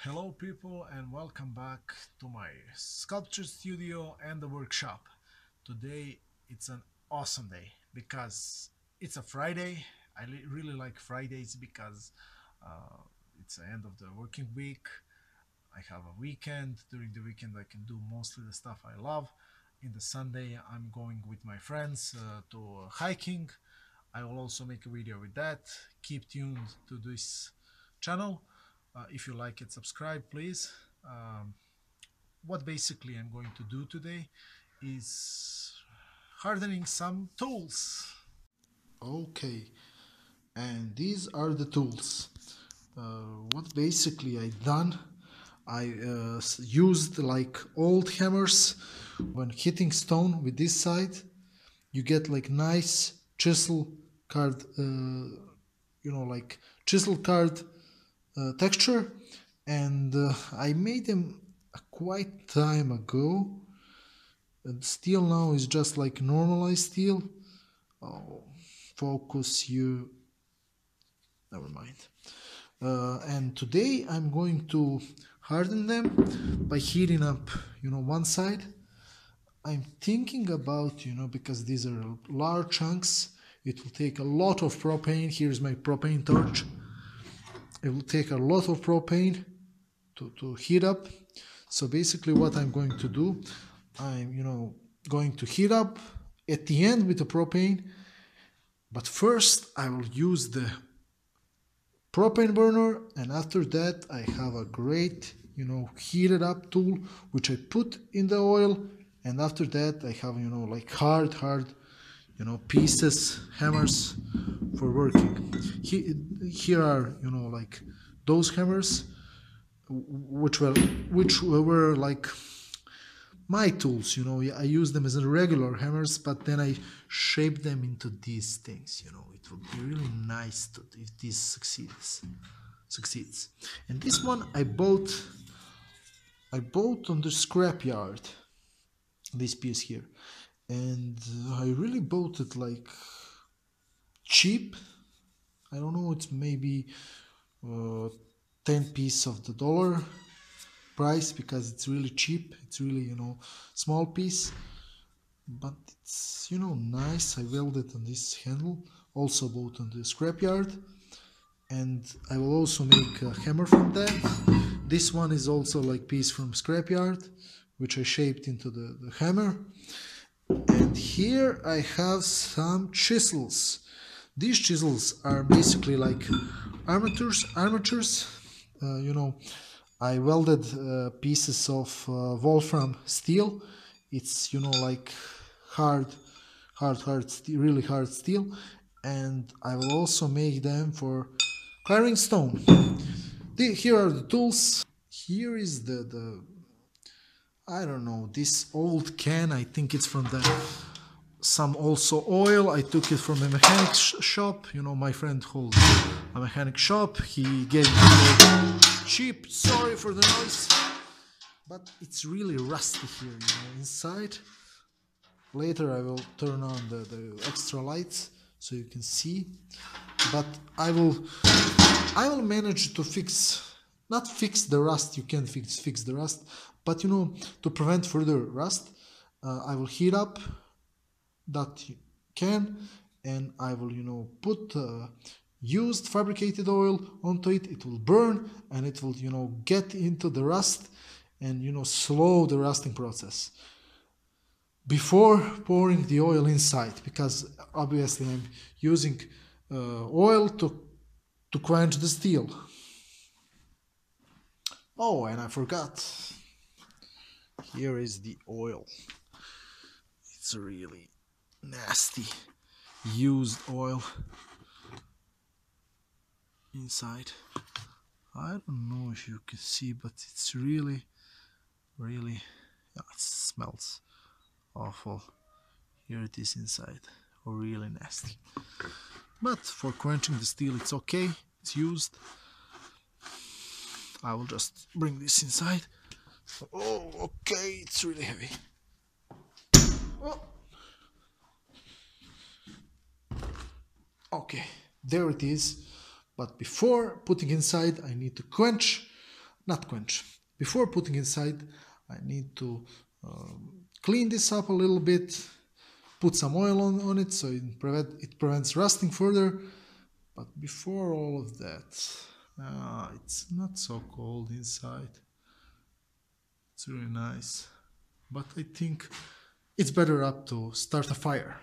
Hello people and welcome back to my sculpture studio and the workshop. Today it's an awesome day because it's a Friday. Really like Fridays because uh, it's the end of the working week. I have a weekend. During the weekend I can do mostly the stuff I love. In the Sunday I'm going with my friends to hiking. I will also make a video with that. Keep tuned to this channel. If you like it, subscribe, please. What basically I'm going to do today is hardening some tools. Okay, and these are the tools. What basically I done, I used like old hammers. When hitting stone with this side, you get like nice chisel card, like chisel card texture, and I made them a quite time ago. And steel now is just like normalized steel. Oh, focus you. Never mind. And today I'm going to harden them by heating up, one side. I'm thinking about, because these are large chunks, it will take a lot of propane. Here's my propane torch. It will take a lot of propane to heat up. So basically what I'm going to do, I'm, going to heat up at the end with the propane. But first I will use the propane burner, and after that I have a great heated up tool which I put in the oil, and after that I have like hard pieces, hammers for working. Here are like those hammers which were like my tools. I use them as regular hammers, but then I shape them into these things. It would be really nice if this succeeds. And this one I bought on the scrapyard, this piece here, and I really bought it like cheap. I don't know, it's maybe 10 piece of the dollar price, because it's really cheap. It's really small piece, but it's nice. I welded on this handle, also bought on the scrapyard, and I will also make a hammer from that. This one is also like piece from scrapyard, which I shaped into the hammer. And here I have some chisels. These chisels are basically like armatures. I welded pieces of wolfram steel. It's like hard steel, really hard steel, and I will also make them for carving stone. Here are the tools. Here is the I don't know, this old can. I think it's from the some also oil. I took it from a mechanic shop. My friend holds a mechanic shop. He gave it cheap. Sorry for the noise, but it's really rusty here, inside. Later I will turn on the extra lights so you can see. But I will manage to not fix the rust. You can fix the rust, but to prevent further rust, I will heat up that can, and I will put used fabricated oil onto it. It will burn, and it will get into the rust, and slow the rusting process before pouring the oil inside, because obviously I'm using oil to quench the steel. Oh, and I forgot, here is the oil. It's really nasty used oil inside. I don't know if you can see, but it's really yeah, it smells awful. Here it is inside, really nasty. But for quenching the steel it's okay, it's used. I will just bring this inside. Oh, okay, it's really heavy. Oh. Okay, there it is. But before putting inside, I need to quench not quench. Before putting inside, I need to clean this up a little bit, put some oil on it so it prevents rusting further. But before all of that, it's not so cold inside. It's really nice. But I think it's better up to start a fire.